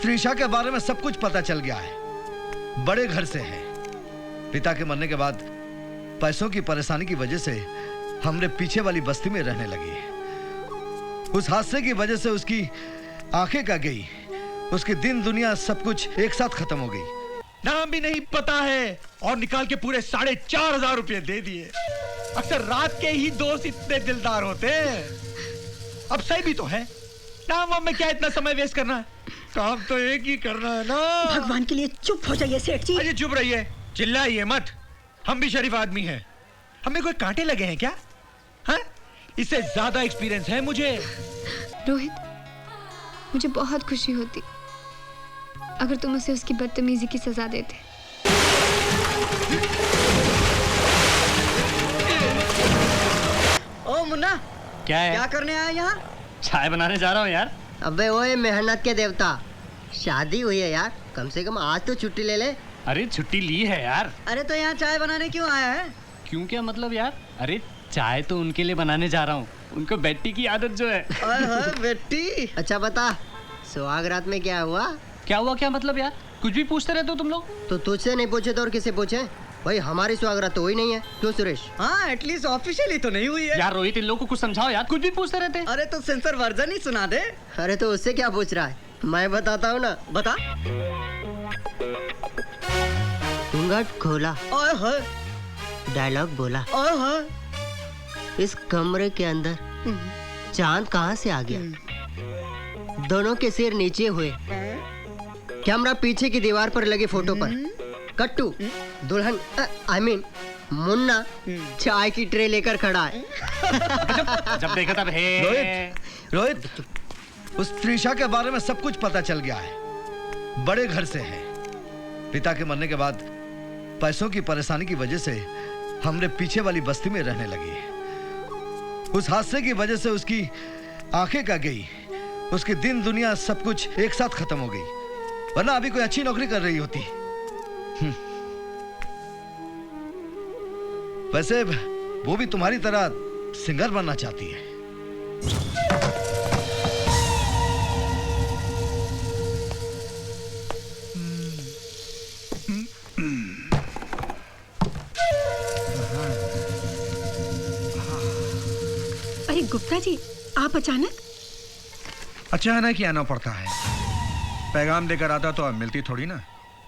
त्रिशा के बारे में सब कुछ पता चल गया है। बड़े घर से है। पिता के मरने के बाद पैसों की परेशानी की वजह से हमने पीछे वाली बस्ती में रहने लगी। उस हादसे की वजह से उसकी आंखें का गई, उसकी दिन दुनिया सब कुछ एक साथ खत्म हो गई। नाम भी नहीं पता है और निकाल के पूरे 4,500 रुपये दे दिए। अक्सर रात के ही दोस्त इतने दिलदार होते हैं। अब सही भी तो है, नाम वाम में क्या इतना समय वेस्ट करना है, काम तो एक ही करना है ना। भगवान के लिए चुप हो जाइए सेठ जी। अरे चुप रहिए, चिल्लाइए मत। हम भी शरीफ आदमी हैं। हमें कोई कांटे लगे हैं क्या? हाँ? इससे ज्यादा एक्सपीरियंस है मुझे। रोहित, मुझे बहुत खुशी होती अगर तुम उसे उसकी बदतमीजी की सजा देते। ओ मुन्ना, क्या है? क्या करने आया यहाँ? चाय बनाने जा रहा हूँ यार। अबे ओए मेहनत के देवता, शादी हुई है यार, कम से कम आज तो छुट्टी ले ले। अरे छुट्टी ली है यार। अरे तो यहाँ चाय बनाने क्यों आया है? क्यों क्या मतलब यार? अरे चाय तो उनके लिए बनाने जा रहा हूँ, उनको बेटी की आदत जो है। बेटी। अच्छा बता, सुहाग रात में क्या हुआ? क्या हुआ क्या मतलब यार? कुछ भी पूछते रहते हो तुम लोग। तो तुझसे नहीं पूछे तो और किसे पूछे? भाई हमारी सुहाग रात तो हुई नहीं है, क्यों सुरेश? हाँ, एटलीस्ट ऑफिशियली तो नहीं हुई है। यार रोहित, इन लोगों को कुछ समझाओ यार, कुछ भी पूछते रहते हैं। अरे तो सेंसर वर्जन ही सुना दे। अरे तो उससे क्या पूछ रहा है, मैं बताता हूँ ना। बता। घूंघट खोला, ओए होए, डायलॉग बोला, ओए होए, इस कमरे के अंदर चांद कहाँ से आ गया? दोनों के सिर नीचे हुए, कैमरा पीछे की दीवार पर लगी फोटो पर कट्टू दुल्हन आई मीन मुन्ना चाय की ट्रे लेकर खड़ा है। जब देखा तब हे। रोहित, उस त्रिशा के बारे में सब कुछ पता चल गया है। बड़े घर से है। पिता के मरने के बाद पैसों की परेशानी की वजह से हमने पीछे वाली बस्ती में रहने लगी। उस हादसे की वजह से उसकी आंखें का गई, उसकी दिन दुनिया सब कुछ एक साथ खत्म हो गई, वरना अभी कोई अच्छी नौकरी कर रही होती। वैसे वो भी तुम्हारी तरह सिंगर बनना चाहती है। अरे गुप्ता जी, आप अचानक? अचानक ही आना पड़ता है, पैगाम लेकर आता तो अब मिलती थोड़ी ना।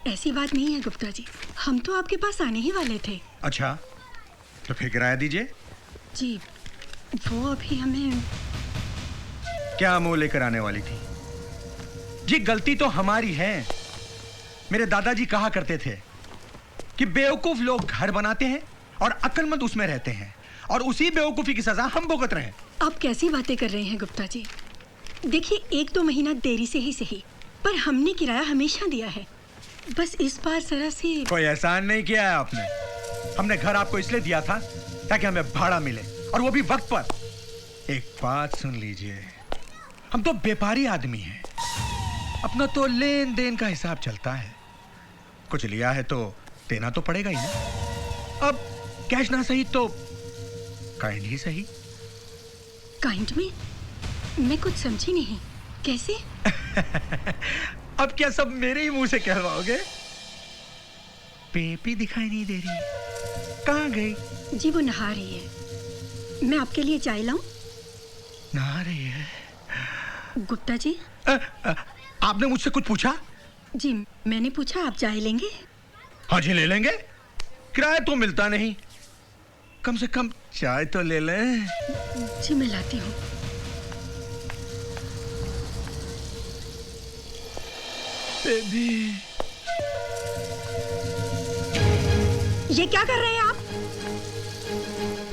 ऐसी बात नहीं है गुप्ता जी, हम तो आपके पास आने ही वाले थे। अच्छा, तो फिर किराया दीजिए। जी, वो अभी हमें। क्या मुंह लेकर आने वाली थी? जी गलती तो हमारी है। मेरे दादाजी कहा करते थे कि बेवकूफ लोग घर बनाते हैं और अक्लमंद उसमें रहते हैं, और उसी बेवकूफी की सजा हम भुगत रहे हैं। आप कैसी बातें कर रहे हैं गुप्ता जी? देखिए, 1-2 महीना देरी से ही सही, पर हमने किराया हमेशा दिया है। बस इस बार जरा से। कोई एहसान नहीं किया है आपने। हमने घर आपको इसलिए दिया था ताकि हमें भाड़ा मिले, और वो भी वक्त पर। एक बात सुन लीजिए, हम तो व्यापारी आदमी हैं, अपना तो लेन देन का हिसाब चलता है। कुछ लिया है तो देना तो पड़ेगा ही ना। अब कैश ना सही तो काइंड ही सही। काइंड में? मैं कुछ समझी नहीं, कैसे? अब क्या सब मेरे ही मुंह से कहलवाओगे? पेपी दिखाई नहीं दे रही, कहाँ गई? जी वो नहा रही है, मैं आपके लिए चाय लाऊं? नहा रही है? गुप्ता जी। आपने मुझसे कुछ पूछा? जी मैंने पूछा, आप चाय लेंगे? हाँ जी ले लेंगे, किराया तो मिलता नहीं, कम से कम चाय तो ले लें। जी मैं लाती हूँ। बेबी, ये क्या कर रहे हैं आप?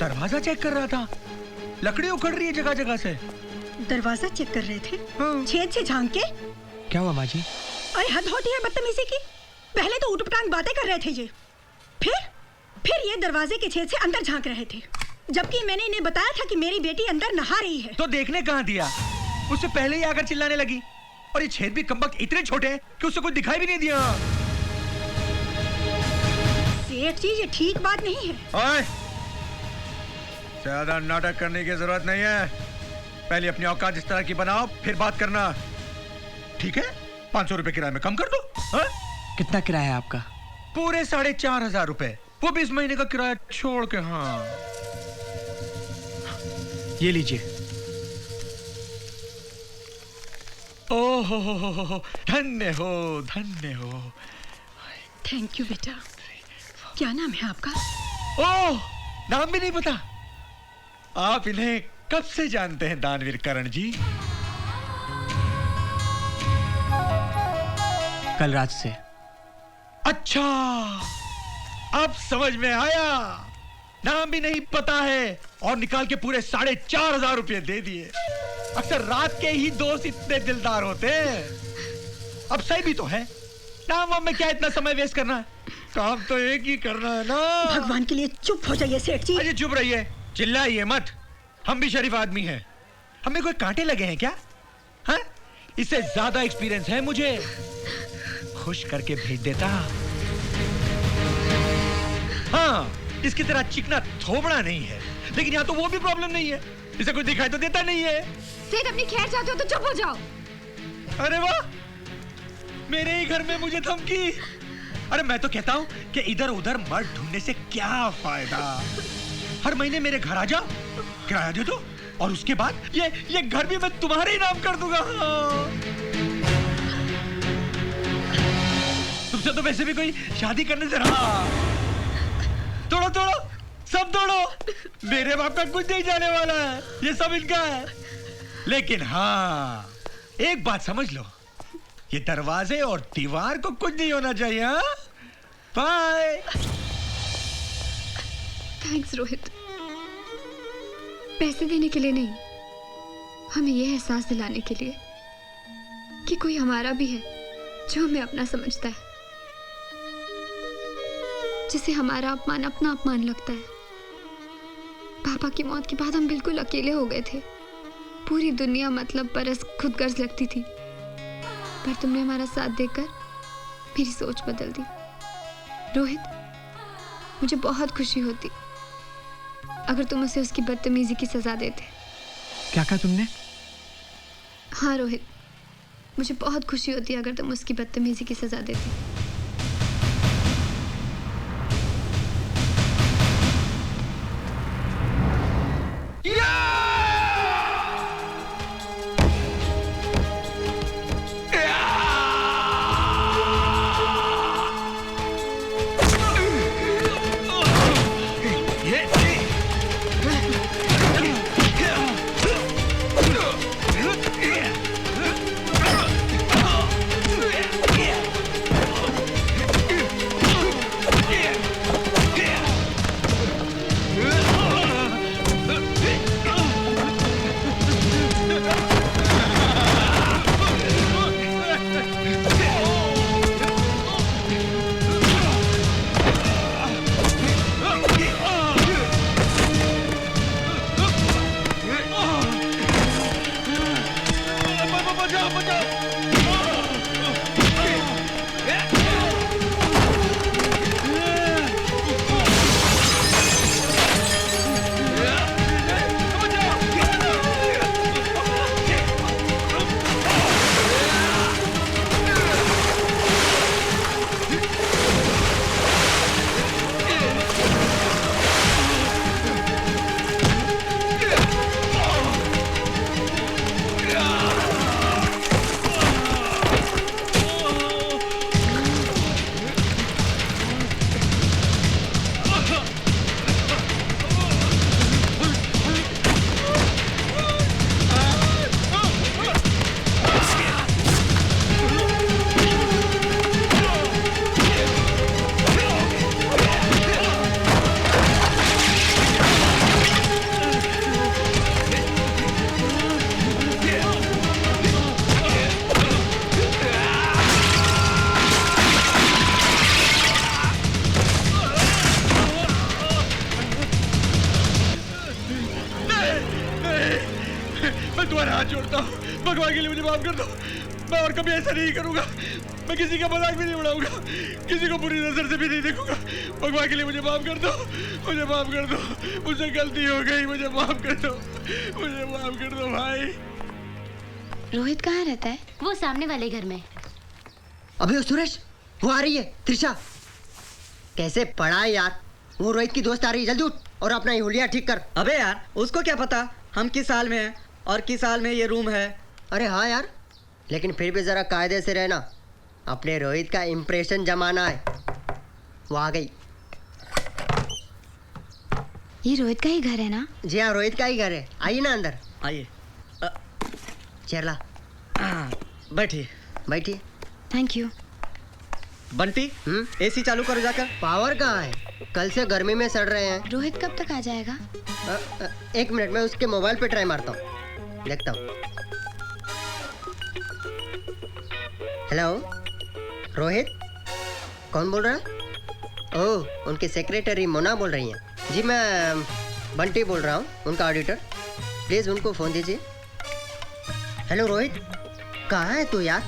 दरवाजा चेक कर रहा था, लकड़ी उखड़ रही है जगह जगह से। दरवाजा चेक कर रहे थे? हाँ। छेद से झांक के? क्या हुआ माँ जी? अरे हद होती है बदतमीजी की। पहले तो उटपटांग बातें कर रहे थे ये, फिर ये दरवाजे के छेद से अंदर झांक रहे थे, जबकि मैंने इन्हें बताया था कि मेरी बेटी अंदर नहा रही है। तो देखने कहाँ दिया? उससे पहले ही आकर चिल्लाने लगी, और ये छेद भी कमबख्त इतने छोटे हैं कि उससे कोई दिखाई भी नहीं दिया। सेठ जी ये ठीक बात नहीं है। ओए, ज्यादा नाटक करने की जरूरत नहीं है। पहले अपनी औकात इस तरह की बनाओ, फिर बात करना, ठीक है? 500 रुपए किराए में कम कर दो। हाँ? कितना किराया है आपका? पूरे 4,500 रुपए, वो भी इस महीने का किराया छोड़ के। हाँ, ये लीजिए। ओहो धन्य हो, धन्य हो। थैंक यू बेटा। क्या नाम है आपका? ओह, नाम भी नहीं पता? आप इन्हें कब से जानते हैं दानवीर करण जी? कल रात से। अच्छा, अब समझ में आया। नाम भी नहीं पता है और निकाल के पूरे 4,500 रुपए दे दिए। अक्सर रात के ही दोस्त इतने दिलदार होते हैं। अब सही भी तो है, नाम वाम में क्या इतना समय वेस्ट करना है, काम तो एक ही करना है ना। भगवान के लिए चुप हो जाइए सेठ जी। अरे चुप रहिए, चिल्लाइए मत। हम भी शरीफ आदमी हैं। हमें कोई कांटे लगे हैं क्या? हाँ? इससे ज्यादा एक्सपीरियंस है मुझे। खुश करके भेज देता। हाँ, इसकी तरह चिकना थोबड़ा नहीं है, लेकिन यहाँ तो वो भी प्रॉब्लम नहीं है। इसे कोई दिखाई तो देता नहीं है। सेठ अपनी खैर चाहते हो तो चुप हो जाओ। अरे वाह, मेरे ही घर में मुझे धमकी। अरे मैं तो कहता हूँ कि इधर उधर मर्द ढूंढने से क्या फायदा। हर महीने मेरे घर आ जाओ, किराया दे दो, और उसके बाद ये घर भी मैं तुम्हारे ही नाम कर दूंगा। तुमसे तो वैसे भी कोई शादी करने से रहा। तोड़ो तोड़ो, सब तोड़ो। मेरे बाप का कुछ नहीं जाने वाला है, ये सब इनका है। लेकिन हाँ, एक बात समझ लो, ये दरवाजे और दीवार को कुछ नहीं होना चाहिए। हाँ? बाय। थैंक्स रोहित। पैसे देने के लिए नहीं, हमें यह एहसास दिलाने के लिए कि कोई हमारा भी है जो हमें अपना समझता है, जिसे हमारा अपमान अपना अपमान लगता है। पापा की मौत के बाद हम बिल्कुल अकेले हो गए थे। पूरी दुनिया मतलब परस खुदगर्ज लगती थी, पर तुमने हमारा साथ देकर मेरी सोच बदल दी। रोहित, मुझे बहुत खुशी होती अगर तुम उसे उसकी बदतमीजी की सजा देते। क्या कहा तुमने? हाँ रोहित, मुझे बहुत खुशी होती अगर तुम उसकी बदतमीजी की सजा देते। भगवान के लिए मुझे माफ कर दो। मैं और कभी ऐसा नहीं करूंगा। मैं किसी का मजाक भी नहीं उड़ाऊंगा, किसी को बुरी नजर से भी नहीं देखूंगा। भगवान के लिए मुझे माफ कर दो, मुझे माफ कर दो। मुझसे गलती हो गई, मुझे माफ कर दो, मुझे माफ कर दो भाई। रोहित कहाँ रहता है? वो सामने वाले घर में। अबे वो सुरेश, वो आ रही है त्रिशा। कैसे पड़ा है यार, वो रोहित की दोस्त आ रही है, जल्दी उठ और अपना ये हुलिया ठीक कर। अबे यार उसको क्या पता हम किस साल में हैं और किस साल में ये रूम है। अरे हाँ यार, लेकिन फिर भी जरा कायदे से रहना, अपने रोहित का इम्प्रेशन जमाना है। वो आ गई। ये रोहित का ही घर है ना? जी हाँ, रोहित का ही घर है, आइए ना अंदर। आइए चेयर ला, बैठिए। बैठिए। Thank you. बंटी एसी चालू करो जाकर। पावर कहाँ है, कल से गर्मी में सड़ रहे हैं। रोहित कब तक आ जाएगा? एक मिनट, मैं उसके मोबाइल पे ट्राई मारता हूँ, देखता हूँ। हेलो रोहित, कौन बोल रहा है? ओह, उनकी सेक्रेटरी मोना बोल रही हैं। जी मैं बंटी बोल रहा हूँ, उनका ऑडिटर। प्लीज़ उनको फ़ोन दीजिए। हेलो रोहित, कहाँ है तू यार?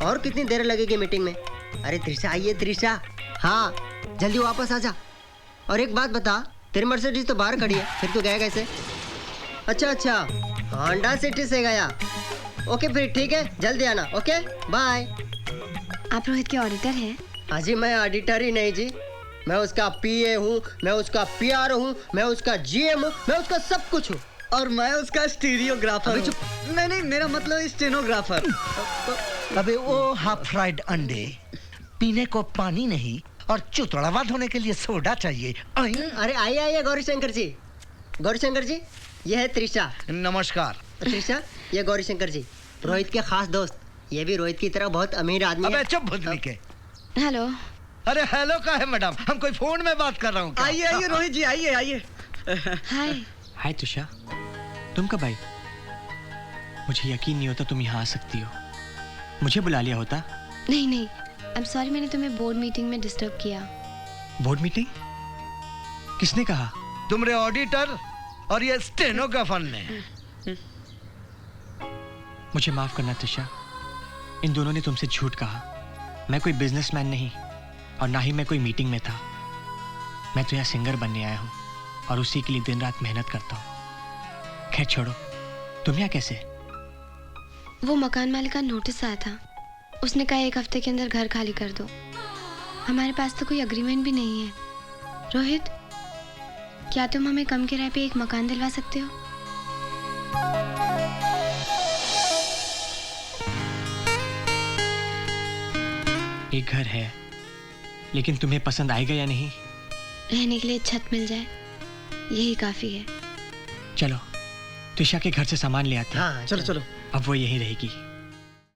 और कितनी देर लगेगी मीटिंग में? अरे त्रिशा आई है, त्रिशा। हाँ जल्दी वापस आ जा। और एक बात बता, तेरी मर्सिडीज तो बाहर खड़ी है, फिर तू गया कैसे? अच्छा, होंडा सिटी से गया। ओके फिर ठीक है, जल्दी आना। Okay bye. आप रोहित के ऑडिटर हैं? हाँ जी, मैं ऑडिटर ही नहीं जी, मैं उसका पीए हूँ, मैं उसका पीआर हूँ, मैं उसका जीएम हूँ, मैं उसका सब कुछ हूँ। और मैं उसका स्टीरियोग्राफर अबे हूँ। नहीं, मेरा मतलब स्टेनोग्राफर। अबे वो हाफ फ्राइड अंडे, पीने को पानी नहीं और चुतड़ावा धोने के लिए सोडा चाहिए। अरे आइए गौरीशंकर जी। गौरीशंकर जी, ये है त्रिशा। नमस्कार। त्रिशा, ये गौरीशंकर जी, रोहित के खास दोस्त। ये भी रोहित की तरह बहुत अमीर आदमी अबे है। चुप भुदनी के। हेलो। अरे हेलो का है मैडम, हम कोई फोन में बात कर रहा हूँ क्या? आइए रोहित जी, आइए। हाय। हाय तुषा, तुम कब आई? मुझे यकीन नहीं होता तुम यहाँ आ सकती हो। मुझे बुला लिया होता। नहीं, आई एम सॉरी, मैंने तुम्हें बोर्ड मीटिंग में डिस्टर्ब किया। Board meeting? किसने कहा? तुमरे ऑडिटर और ये स्टेनोग्राफर ने। मुझे माफ करना तुषा, इन दोनों ने तुमसे झूठ कहा। मैं कोई बिजनेसमैन नहीं और ना ही मैं कोई मीटिंग में था। मैं तो यहाँ सिंगर बनने आया हूँ और उसी के लिए दिन रात मेहनत करता हूँ। खैर छोड़ो, तुम यहाँ कैसे? वो मकान मालिक का नोटिस आया था, उसने कहा 1 हफ्ते के अंदर घर खाली कर दो। हमारे पास तो कोई अग्रीमेंट भी नहीं है। रोहित, क्या तुम हमें कम किराए पे एक मकान दिलवा सकते हो? एक घर है, लेकिन तुम्हें पसंद आएगा या नहीं? रहने के लिए छत मिल जाए, यही काफी है। चलो तुषा के घर से सामान ले आते हैं। हाँ चलो। अब वो यहीं रहेगी।